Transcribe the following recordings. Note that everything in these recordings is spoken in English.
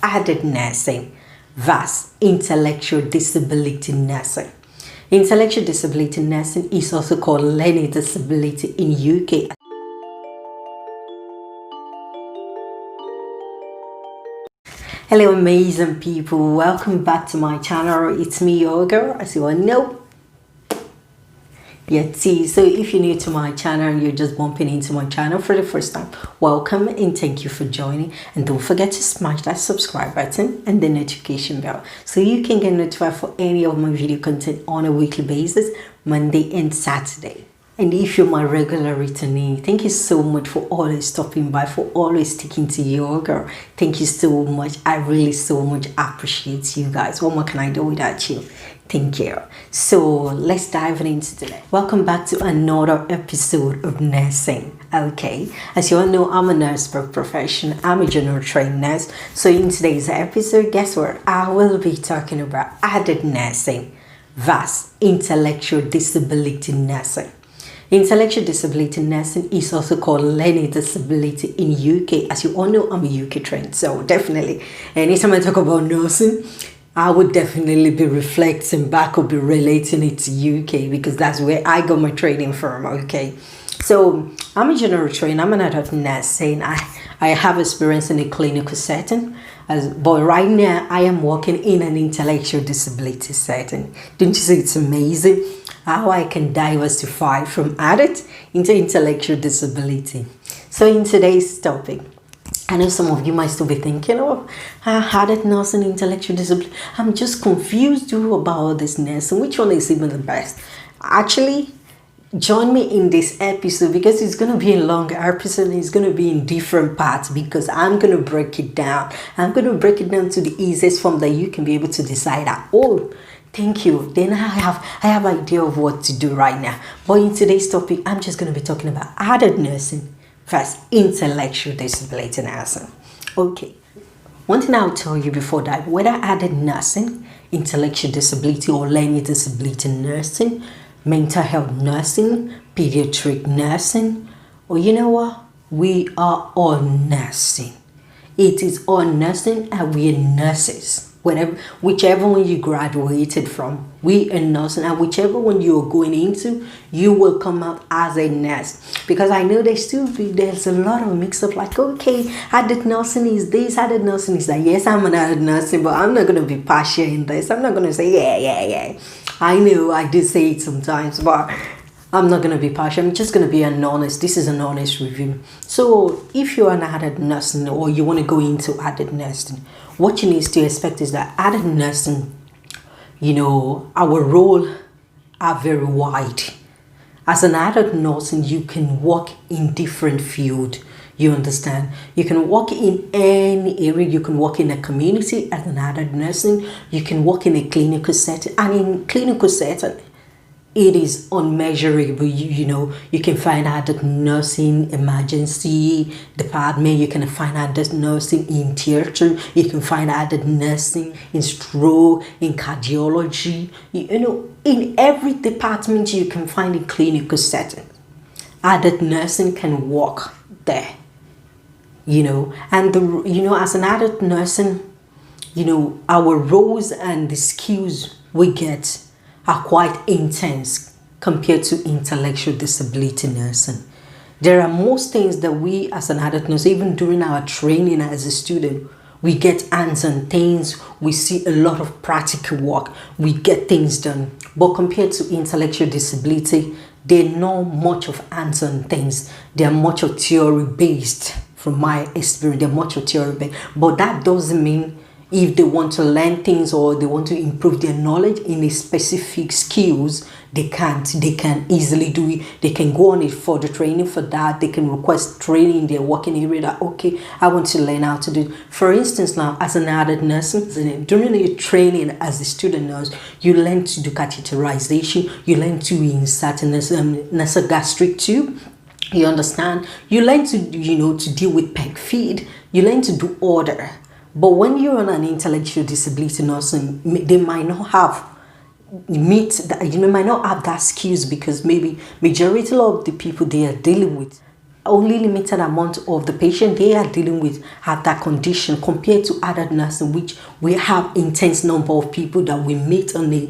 added nursing versus intellectual disability nursing. Intellectual disability nursing is also called learning disability in UK. Hello amazing people, welcome back to my channel. It's me, your girl, as you all know, Yetty. So if you're new to my channel and you're just bumping into my channel for the first time, welcome and thank you for joining. And don't forget to smash that subscribe button and the notification bell so you can get notified for any of my video content on a weekly basis, Monday and Saturday. And if you're my regular returnee, thank you so much for always stopping by, for always sticking to your girl. Thank you so much. I really so much appreciate you guys. What more can I do without you? Thank you. So let's dive into today. Welcome back to another episode of nursing. Okay, as you all know, I'm a nurse by profession. I'm a general trained nurse. So in today's episode, guess what? I will be talking about added nursing versus intellectual disability nursing. Intellectual disability nursing is also called learning disability in UK. As you all know, I'm a UK trained, so definitely anytime I talk about nursing, I would definitely be reflecting back or be relating it to UK because that's where I got my training from. Okay, so I'm a general trainer. I'm an adult nurse, and I have experience in a clinical setting. But right now, I am working in an intellectual disability setting. Don't you see it's amazing how I can diversify from adult into intellectual disability? So in today's topic, I know some of you might still be thinking, oh, adult nursing, intellectual disability. I'm just confused about this nursing. Which one is even the best? Actually, join me in this episode because it's going to be a long episode. It's going to be in different parts because I'm going to break it down. I'm going to break it down to the easiest form that you can be able to decide that, oh, thank you. Then I have idea of what to do right now. But in today's topic, I'm just going to be talking about adult nursing versus intellectual disability nursing. Okay. One thing I'll tell you before that, whether adult nursing, intellectual disability or learning disability nursing, mental health nursing, pediatric nursing, or you know what? We are all nursing. It is all nursing and we are nurses. Whichever one you graduated from, we are nursing, and whichever one you're going into, you will come out as a nurse. Because I know there's a lot of mix up, like, okay, adult nursing is this, adult nursing is that. Yes, I'm an adult nursing, but I'm not going to be partial in this. I'm not going to say, yeah. I know I do say it sometimes, but I'm not going to be partial. I'm just going to be an honest. This is an honest review. So if you're an adult nursing or you want to go into adult nursing, what you need to expect is that adult nursing, you know, our role are very wide. As an adult nursing, you can work in different fields. You understand? You can work in any area. You can work in a community as an adult nursing. You can work in a clinical setting. And in clinical setting, it is unmeasurable. You know, you can find adult nursing emergency department. You can find adult nursing in theater. You can find adult nursing in stroke, in cardiology. You know, in every department you can find a clinical setting. Adult nursing can work there. You know, and as an adult nursing, you know, our roles and the skills we get are quite intense compared to intellectual disability nursing. There are most things that we as an adult nurse, even during our training as a student, we get hands-on things, we see a lot of practical work, we get things done. But compared to intellectual disability, they're not much of hands-on things. They're much of theory-based. From my experience, they're much of theory-based. But that doesn't mean if they want to learn things or they want to improve their knowledge in a specific skills, they can't. They can easily do it. They can go on it for the training for that. They can request training in their working area that, okay, I want to learn how to do it. For instance, now, as an adult nurse, during your training as a student nurse, you learn to do catheterization. You learn to insert a nasogastric tube. You understand? You learn to, to deal with peg feed. You learn to do order. But when you're on an intellectual disability nursing, they might not have might not have that skills because maybe majority of the people they are dealing with only limited amount of the patient they are dealing with have that condition, compared to adult nursing, which we have intense number of people that we meet on a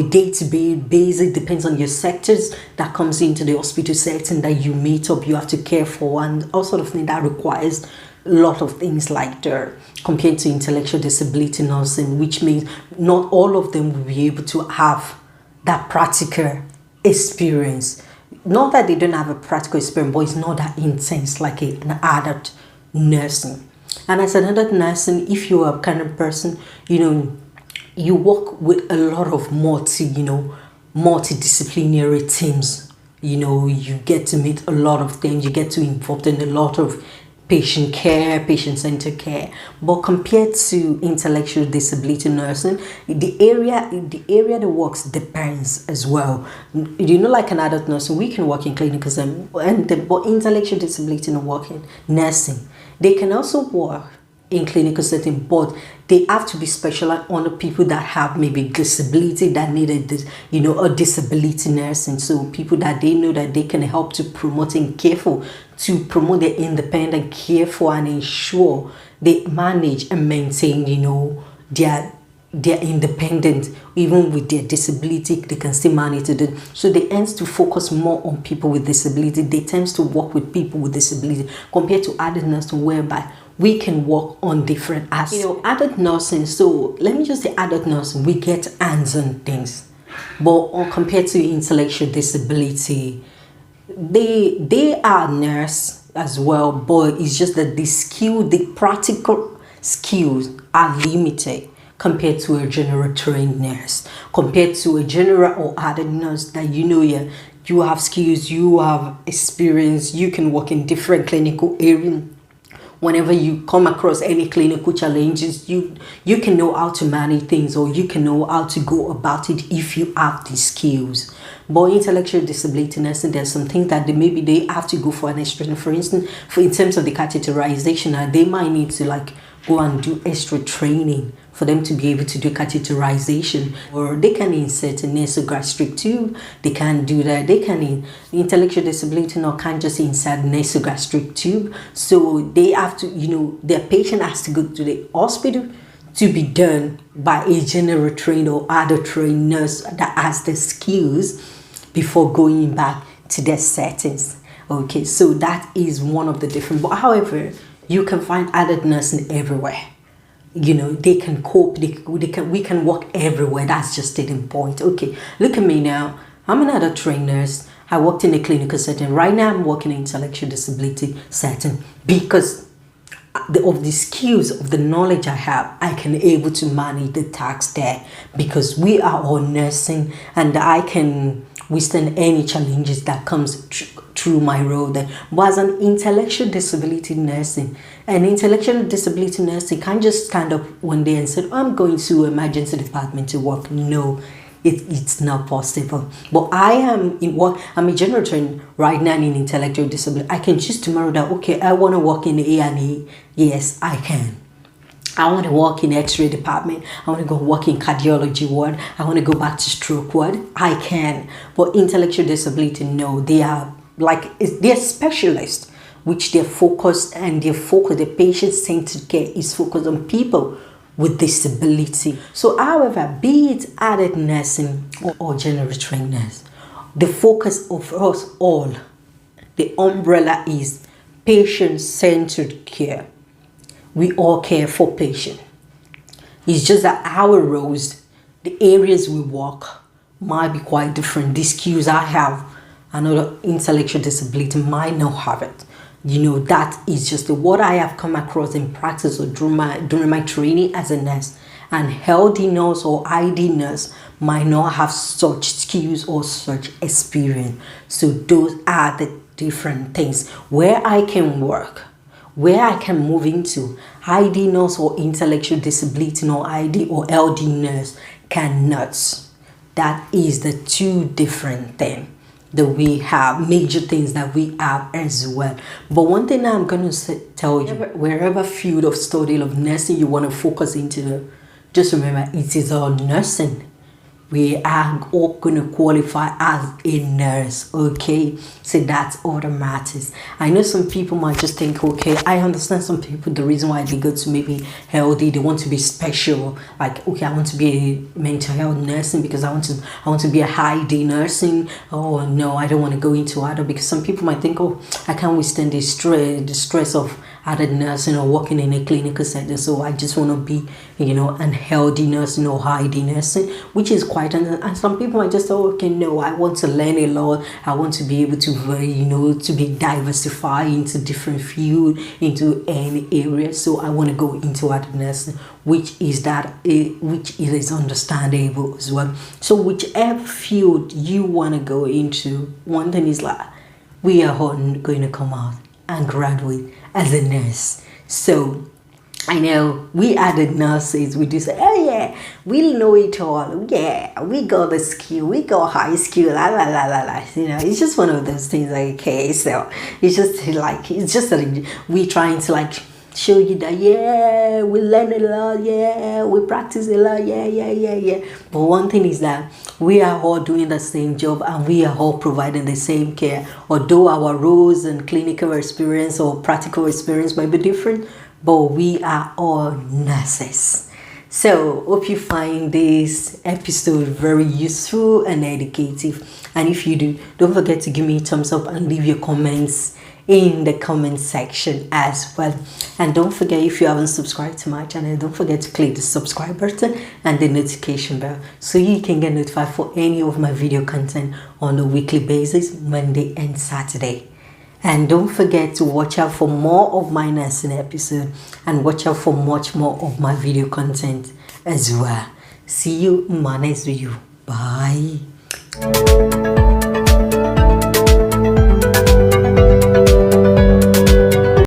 day-to-day basis. Depends on your sectors that comes into the hospital setting that you meet up, you have to care for, and all sort of thing that requires a lot of things like that, compared to intellectual disability nursing, which means not all of them will be able to have that practical experience. Not that they don't have a practical experience, but it's not that intense like an adult nursing. And as an adult nursing, if you are a kind of person, you work with a lot of multidisciplinary teams. You get to meet a lot of things. You get to involved in a lot of patient care, patient-centered care. But compared to intellectual disability nursing, the area the works depends as well. Like an adult nursing, we can work in clinical setting, but intellectual disability nursing, they can also work in clinical setting, but they have to be specialized on the people that have maybe disability that needed this, a disability nursing. So people that they know that they can help to promote and care for, to promote their independent care for and ensure they manage and maintain, their independent, even with their disability, they can still manage it. So they tend to focus more on people with disability. They tend to work with people with disability compared to adult nursing, whereby we can work on different aspects. Adult nursing, so let me just say adult nursing, we get hands-on things. But compared to intellectual disability, they are nurse as well, but it's just that the practical skills are limited compared to a general trained nurse, compared to a general or adult nurse that you have skills, you have experience, you can work in different clinical areas. Whenever you come across any clinical challenges, you can know how to manage things, or you can know how to go about it if you have the skills. But intellectual disability nursing, there's some things that they have to go for an extra training. For instance, in terms of the catheterization, they might need to go and do extra training for them to be able to do catheterization, or they can insert a nasogastric tube. They can do that. Intellectual disability can't just insert nasogastric tube. So they have to, their patient has to go to the hospital to be done by a general trained or other trained nurse that has the skills before going back to their settings. Okay, so that is one of the different. But however, you can find adult nursing everywhere. They can cope. We can work everywhere. That's just the point. Okay, look at me now. I'm an adult trained nurse. I worked in a clinical setting. Right now, I'm working in intellectual disability setting because of the skills, of the knowledge I have, I can able to manage the tasks there, because we are all nursing, and I can withstand any challenges that comes through my role there. But as an intellectual disability nursing, can't just stand up one day and say, I'm going to emergency department to work. No, it's not possible. But I am in work. I'm a general trainer right now in intellectual disability. I can choose tomorrow that, okay, I want to work in the A&E. Yes, I can. I want to work in X-ray department. I want to go work in cardiology ward. I want to go back to stroke ward. I can. But intellectual disability, no, they're specialists, which they're focused, the patient-centered care is focused on people with disability. So however, be it adult nursing or general trained nurse, the focus of us all, the umbrella is patient-centered care. We all care for patients. It's just that our roles, the areas we work, might be quite different. The skills I have, another intellectual disability might not have it. That is just what I have come across in practice or during my training as a nurse. And healthy nurse or ID nurse might not have such skills or such experience. So those are the different things where I can work, where I can move into. ID nurse or intellectual disability or ID or LD nurse cannot. That is the two different things that we have, major things that we have as well. But one thing I'm going to tell you, wherever field of study of nursing you want to focus into, just remember, it is all nursing. we are all going to qualify as a nurse. Okay, so that's all that matters. I know some people might just think, okay, I understand some people, the reason why they go to maybe healthy, they want to be special, like, okay, I want to be a mental health nursing because I want to be a high day nursing. Oh no, I don't want to go into adult, because some people might think, oh, I can't withstand the stress of added nursing or working in a clinical setting, so I just want to be, unhealthy nursing or high day nursing, which is quite, and some people might just say, okay, no, I want to learn a lot, I want to be able to to be diversified into different field, into any area, so I want to go into added nursing, which is understandable as well. So whichever field you want to go into, one thing is like, we are all going to come out and graduate as a nurse. So I know we added nurses, we do say, oh yeah, we know it all. Yeah, we got the skill, we got high skill, la la la la la. It's just one of those things, like, okay, so it's just like we trying to like show you that, yeah, we learn a lot, yeah, we practice a lot, yeah. But one thing is that we are all doing the same job and we are all providing the same care. Although our roles and clinical experience or practical experience might be different, but we are all nurses. So hope you find this episode very useful and educative. And if you do, don't forget to give me a thumbs up and leave your comments in the comment section as well. And don't forget, if you haven't subscribed to my channel, don't forget to click the subscribe button and the notification bell so you can get notified for any of my video content on a weekly basis, Monday and Saturday. And don't forget to watch out for more of my nursing episode and watch out for much more of my video content as well. See you in my next video. Bye.